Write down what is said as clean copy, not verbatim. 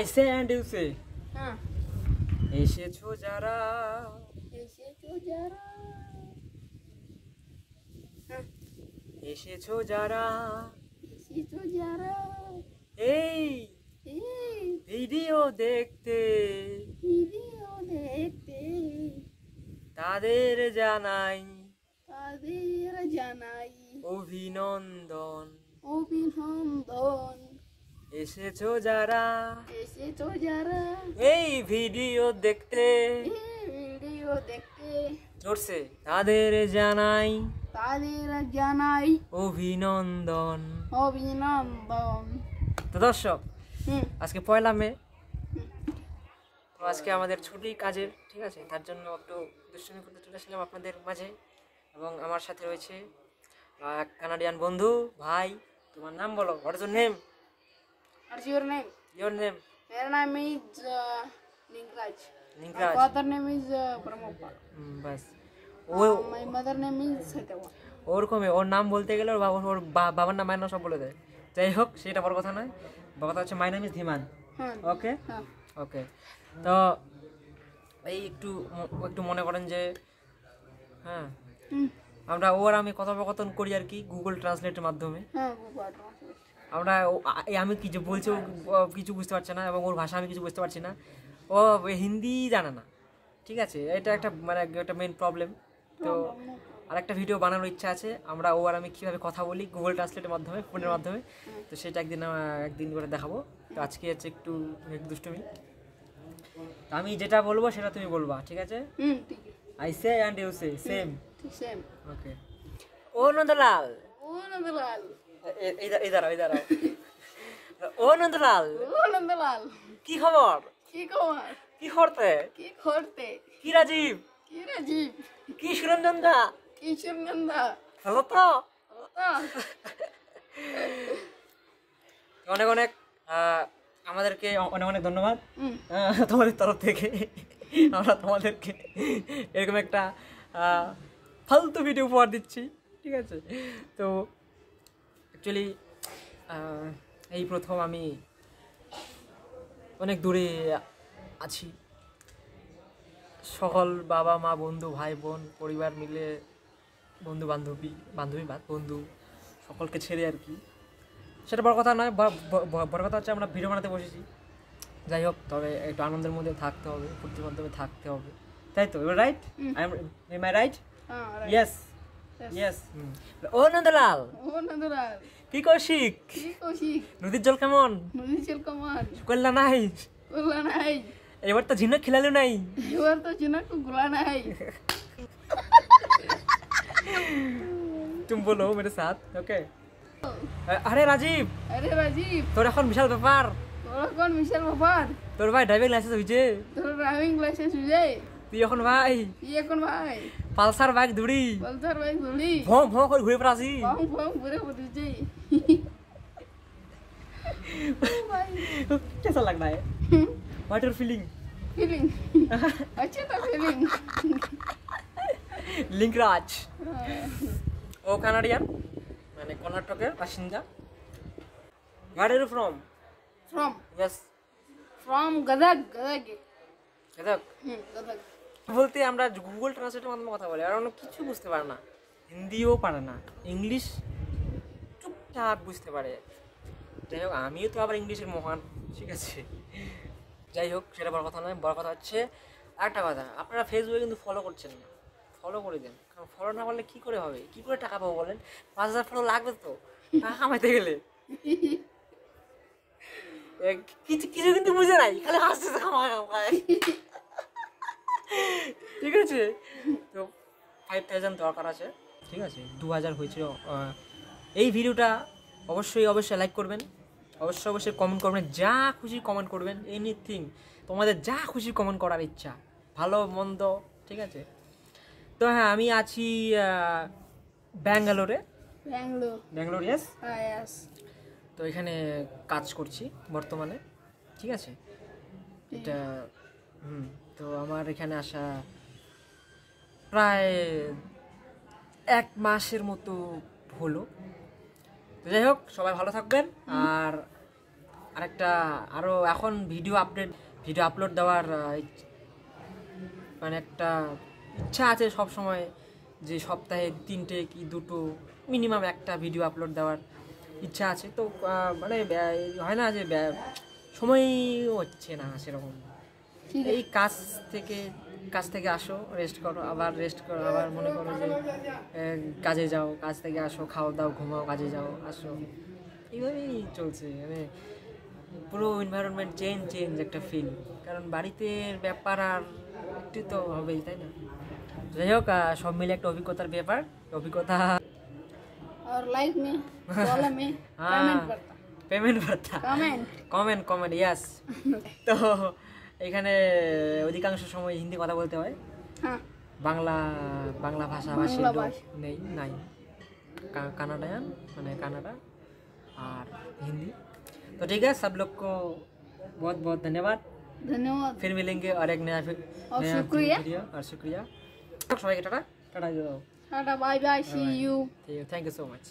I say and you say. হ্যাঁ এসেছো যারা এসেছো যারা হ্যাঁ এসেছো যারা এসেছো যারা এই এই ভিডিও দেখতে ভিডিও দেখতে তাদের জানাই তাদের জানাই অভিনন্দন। অভিনন্দন। এসেছো যারা এসেছো যারা এই ভিডিও দেখতে এই ভিডিও দেখতে জোরছে তাদের জানাই তাদের জানাই অভিনন্দন। অভিনন্দন। তো দর্শক, আজকে 1 মে, তো আজকে আমাদের ছুটি কাজের, ঠিক আছে, তার জন্য একটু দুষ্টুমি করতে চলে আসলাম আপনাদের মাঝে। এবং আমার সাথে রয়েছে এক কানাডিয়ান বন্ধু। ভাই, তোমার নাম বলো। What is your name? What's your name? Your name? मेरा नाम is Ningraj. নিংরাজ। My father name is Pramoppa. Bus My mother name is Satyawa. ওরকমই ওর নাম বলতে গেলে ওর বাবার নাম, মায়ের নাম সব বলে দেয়। যাই হোক, সেটা বড় কথা নয়। বড় কথা হচ্ছে মাই নাম ইজ ধীমান। হ্যাঁ ওকে হ্যাঁ ওকে। তো এই একটু একটু মনে করেন যে, হ্যাঁ, আমরা ওর আমি কথোপকথন করি আর কি গুগল ট্রান্সলেটের মাধ্যমে। হ্যাঁ Google Translate. আমরা আমি কিছু বলছি, ও কিছু বুঝতে পারছে না, এবং ওর ভাষা আমি কিছু বুঝতে পারছি না। ও হিন্দি জানে না, ঠিক আছে। এটা একটা মানে একটা মেন প্রবলেম। তো আরেকটা ভিডিও বানানোর ইচ্ছা আছে, আমরা ও আর আমি কীভাবে কথা বলি গুগল ট্রান্সলেটের মাধ্যমে, ফোনের মাধ্যমে। তো সেটা একদিন করে দেখাবো। তো আজকে হচ্ছে একটু দুষ্টুমি। তো আমি যেটা বলবো সেটা তুমি বলবা, ঠিক আছে? ঠিক আছে। I say and you say same. Same. Okay. ও নন্দলাল, ও নন্দলাল, এই দাঁড়াও। ও নন্দলাল, ও নন্দলাল, কি খবর? কি খবর? কি করতে? কি করতে? কি রাজীব? কি রাজীব? কি সুরঞ্জন দা? কি সুনন্দা? ভালো তো? তা অনেক অনেক আমাদেরকে অনেক অনেক ধন্যবাদ তোমাদের তরফ থেকে। আমরা তোমাদেরকে এরকম একটা ফালতু ভিডিও উপহার দিচ্ছি, ঠিক আছে। তো অ্যাকচুয়ালি এই প্রথম আমি অনেক দূরে আছি। সকল বাবা মা, বন্ধু, ভাই বোন, পরিবার মিলে, বন্ধু বন্ধু সকলকে ছেড়ে আর কি। সেটা বড় কথা নয়, বড় কথা হচ্ছে আমরা ভিডিও বানাতে বসেছি। যাই হোক, তবে একটু আনন্দের মধ্যে থাকতে হবে, ফুর্তির মাধ্যমে থাকতে হবে, তাই তো? Right? Am I right? Yes yes. ও নন্দলাল, ও নন্দলাল, কি কৌশিক? কি কৌশিক? নদীর জল কেমন? নদী চল কমান করলা নাই? গুলা নাই। এবার তো ঝিনুক খেলালো নাই। এবার তো চিনাক গুলা নাই। তুম বলো মেরে সাথ। ওকে। আরে রাজীব, আরে রাজীব, তোর এখন বিশাল ব্যাপার। তোর কোন মিশাল ব্যাপার? তোর ভাই ড্রাইভিং লাইসেন্স হয়েছে। তোর ড্রাইভিং লাইসেন্স হয়ে তুই এখন ভাই তুই এখন ভাই পালসার বাইক ধুড়ি বলতার ভাই ধুলি ভঁ ভঁ করে ঘুরে বেড়াছি। বাম বাম ঘুরে পড়েছি। कैसा लग रहा है? What your feeling? ফিলিং আচ্ছা তো ফিলিং। লিঙ্করাজ ও কানাডিয়ান, মানে কর্ণাটকের বাসিন্দা। Where are you from? From Yes. From Gadag Gadag Gadag Gadag. বলতে আমরা গুগল ট্রান্সলেটের মাধ্যমে কথা বলি, আর অন্য কিছু বুঝতে পারে না, হিন্দিও পারে না, ইংলিশ টুকটাক বুঝতে পারে। যাই হোক, আমিও তো আবার ইংলিশের মহান, ঠিক আছে। যাই হোক, সেটা বড় কথা নয়। বড় কথা হচ্ছে একটা কথা, আপনারা ফেসবুকে কিন্তু ফলো করছেন না, ফলো করে দেন। কারণ ফলো না করলে কী করে হবে, কী করে টাকা পাবো বলেন? 5,000 ফলো লাগবে তো টাকা কামাইতে গেলে। কিছু কিছু কিন্তু বুঝে নাই, খালি হাসতেছে খামায়। ঠিক আছে, তো 5,000 দরকার আছে, ঠিক আছে। 2,000 হয়েছিল। এই ভিডিওটা অবশ্যই লাইক করবেন, অবশ্যই কমেন্ট করবেন, যা খুশি কমেন্ট করবেন, এনিথিং, তোমাদের যা খুশি কমেন্ট করার ইচ্ছা, ভালো মন্দ, ঠিক আছে। তো হ্যাঁ, আমি আছি ব্যাঙ্গালোরে। ব্যাঙ্গালোর, ইয়েস। তো এখানে কাজ করছি বর্তমানে, ঠিক আছে। এটা তো আমার এখানে আসা প্রায় 1 মাসের মতো হলো। যাই হোক, সবাই ভালো থাকবেন। আর আরেকটা আরও এখন ভিডিও আপলোড দেওয়ার মানে একটা ইচ্ছা আছে সব সময়, যে সপ্তাহে 3টে কি 2টো মিনিমাম একটা ভিডিও আপলোড দেওয়ার ইচ্ছা আছে। তো মানে হয় না যে সময় হচ্ছে না সেরকম। ঠিক এই কাজ থেকে আসো, রেস্ট করো, আবার রেস্ট করো, আবার মনে করো যে কাজে যাও, কাজ থেকে আসো, খাও দাও, ঘুমাও, কাজে যাও, আসো, এইভাবেই চলছে। মানে পুরো এনভায়রনমেন্ট চেঞ্জ একটা ফিল, কারণ বাড়িতে ব্যাপার আর একটু তো হবেই, তাই না? যাই হোক, সব মিলে একটা অভিজ্ঞতার ব্যাপার, অভিজ্ঞতা। और लाइक में फॉलो में कमेंट करता পেমেন্ট বার্তা, কমেন্ট ইয়াস। তো এখানে অধিকাংশ সময় হিন্দি কথা বলতে হয়, हाँ বাংলা ভাষাভাষী বাংলা লোক ভাষা। নাই। কাनाडायन মানে কানাডা আর হিন্দি। तो ठीक है, सब लोग को बहुत बहुत धन्यवाद। धन्यवाद फिर मिलेंगे और एक नया और शुक्रिया। वीडियो, और शुक्रिया। সবাইকে tata tata. Tata bye bye see you thank you so much.